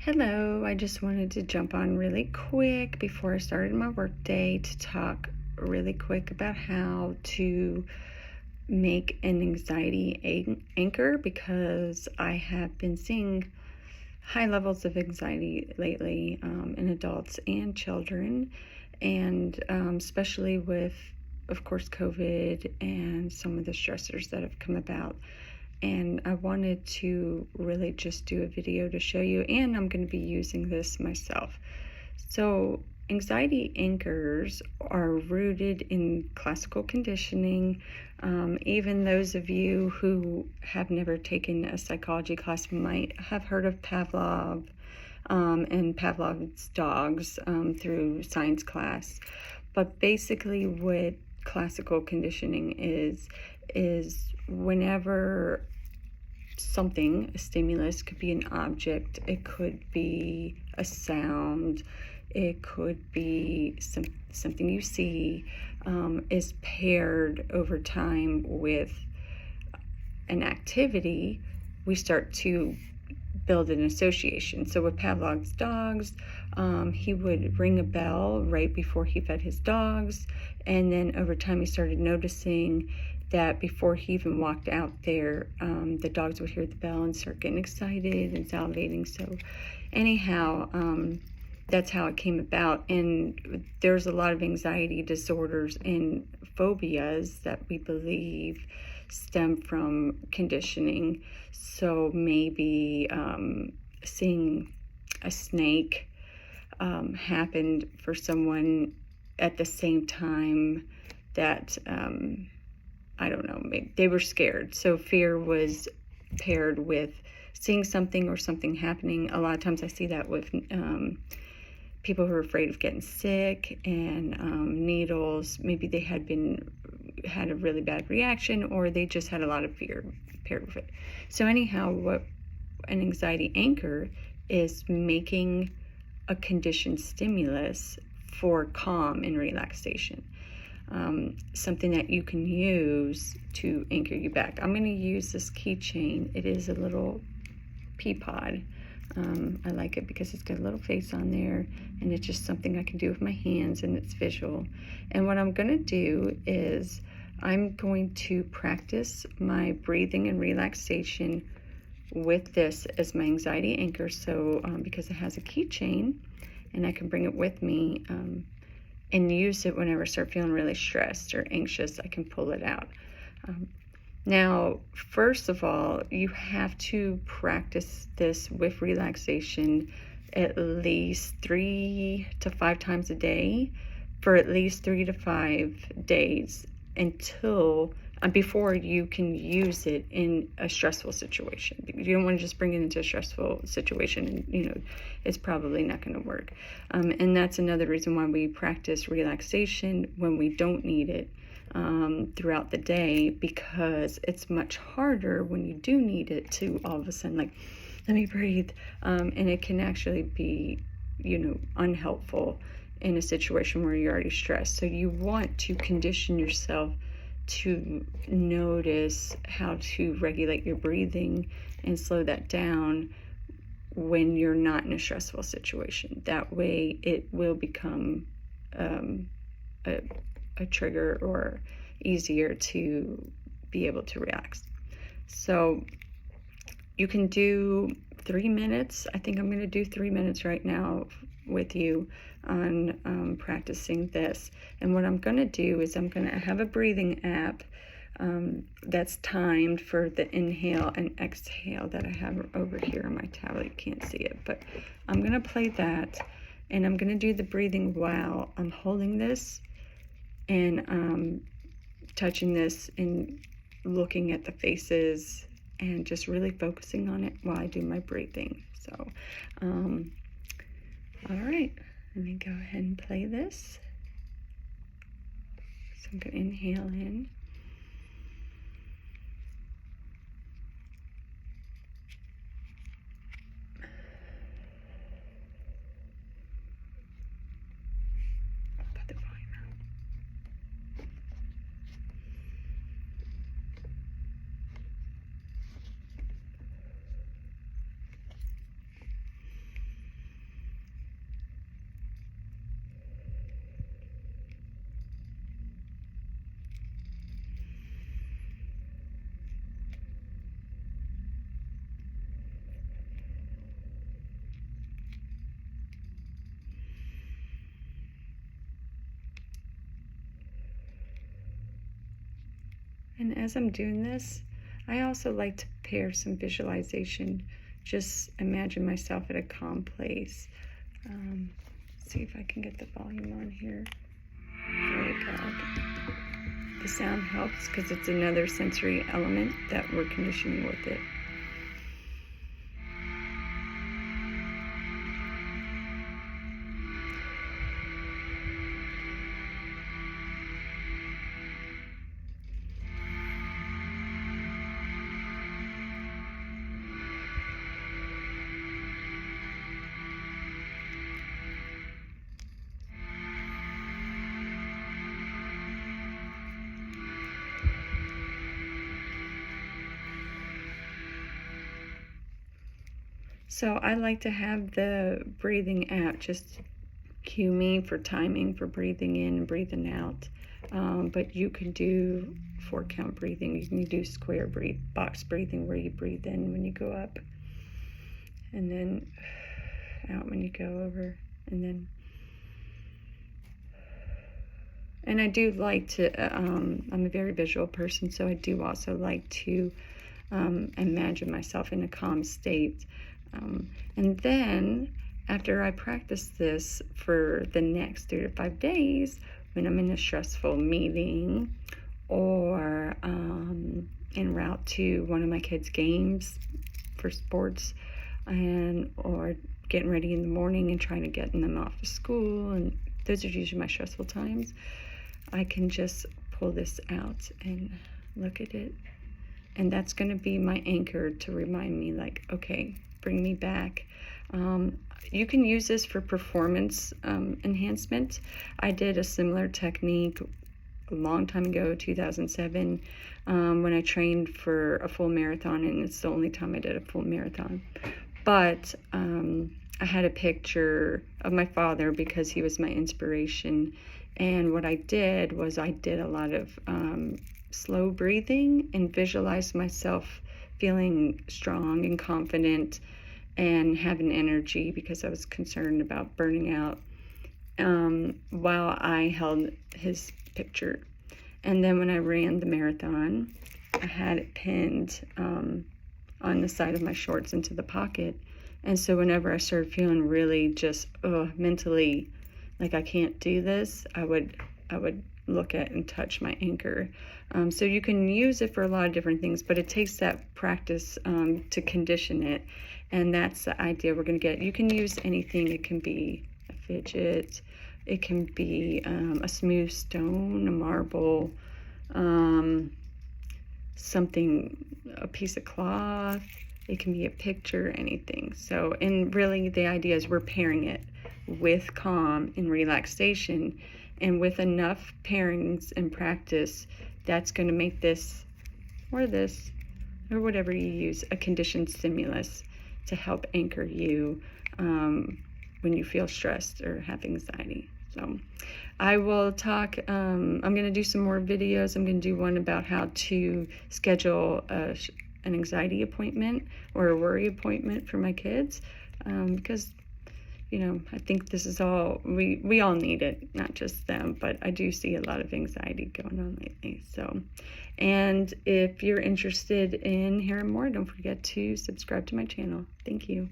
Hello, I just wanted to jump on really quick before I started my workday to talk really quick about how to make an anxiety anchor, because I have been seeing high levels of anxiety lately in adults and children, and especially with, of course, COVID and some of the stressors that have come about. And I wanted to really just do a video to show you, and I'm going to be using this myself. So anxiety anchors are rooted in classical conditioning. Even those of you who have never taken a psychology class might have heard of Pavlov and Pavlov's dogs through science class. But basically what classical conditioning is whenever something, a stimulus, could be an object, it could be a sound, it could be something you see, is paired over time with an activity, we start to build an association. So with Pavlov's dogs, he would ring a bell right before he fed his dogs, and then over time he started noticing that before he even walked out there, the dogs would hear the bell and start getting excited and salivating. So anyhow, that's how it came about. And there's a lot of anxiety disorders and phobias that we believe stem from conditioning. So maybe seeing a snake happened for someone at the same time that I don't know, maybe they were scared. So fear was paired with seeing something or something happening. A lot of times I see that with people who are afraid of getting sick and needles. Maybe they had a really bad reaction, or they just had a lot of fear paired with it. So anyhow, what an anxiety anchor is making a conditioned stimulus for calm and relaxation. Something that you can use to anchor you back. I'm going to use this keychain. It is a little pea pod. I like it because it's got a little face on there, and it's just something I can do with my hands, and it's visual. And what I'm going to do is I'm going to practice my breathing and relaxation with this as my anxiety anchor. So because it has a keychain and I can bring it with me and use it whenever I start feeling really stressed or anxious, I can pull it out. Now, first of all, you have to practice this with relaxation at least 3 to 5 times a day for at least 3 to 5 days until before you can use it in a stressful situation. You don't want to just bring it into a stressful situation, and it's probably not going to work. And that's another reason why we practice relaxation when we don't need it throughout the day, because it's much harder when you do need it to all of a sudden, like, let me breathe, and it can actually be unhelpful in a situation where you're already stressed. So you want to condition yourself to notice how to regulate your breathing and slow that down when you're not in a stressful situation. That way it will become a trigger or easier to be able to relax. So you can do 3 minutes. I think I'm going to do 3 minutes right now with you on practicing this. And what I'm going to do is I'm going to have a breathing app that's timed for the inhale and exhale that I have over here on my tablet. You can't see it, but I'm going to play that, and I'm going to do the breathing while I'm holding this and touching this and looking at the faces and just really focusing on it while I do my breathing. So, all right, let me go ahead and play this. So I'm going to inhale in. Put the volume on. And as I'm doing this, I also like to pair some visualization. Just imagine myself at a calm place. See if I can get the volume on here. There we go. The sound helps because it's another sensory element that we're conditioning with it. So I like to have the breathing app just cue me for timing for breathing in and breathing out. But you can do 4-count breathing. You can do square box breathing where you breathe in when you go up and then out when you go over, and I do like to, I'm a very visual person, so I do also like to imagine myself in a calm state. And then after I practice this for the next 3 to 5 days, when I'm in a stressful meeting or en route to one of my kids' games for sports, or getting ready in the morning and trying to get them off to school, and those are usually my stressful times, I can just pull this out and look at it. And that's going to be my anchor to remind me, like, okay, bring me back. You can use this for performance enhancement. I did a similar technique a long time ago, 2007, when I trained for a full marathon, and it's the only time I did a full marathon. But I had a picture of my father because he was my inspiration. And what I did was I did a lot of slow breathing and visualized myself feeling strong and confident and having energy because I was concerned about burning out while I held his picture. And then when I ran the marathon, I had it pinned on the side of my shorts into the pocket. And so whenever I started feeling really just mentally like I can't do this, I would look at and touch my anchor. So you can use it for a lot of different things, but it takes that practice to condition it. And that's the idea we're going to get. You can use anything. It can be a fidget. It can be a smooth stone, a marble, something, a piece of cloth. It can be a picture, anything. So, and really the idea is we're pairing it with calm and relaxation. And with enough pairings and practice, that's going to make this, or whatever you use, a conditioned stimulus to help anchor you when you feel stressed or have anxiety. So I will talk, I'm going to do some more videos. I'm going to do one about how to schedule an anxiety appointment or a worry appointment for my kids, because I think this is all, we all need it, not just them, but I do see a lot of anxiety going on lately. So, and if you're interested in hearing more, don't forget to subscribe to my channel. Thank you.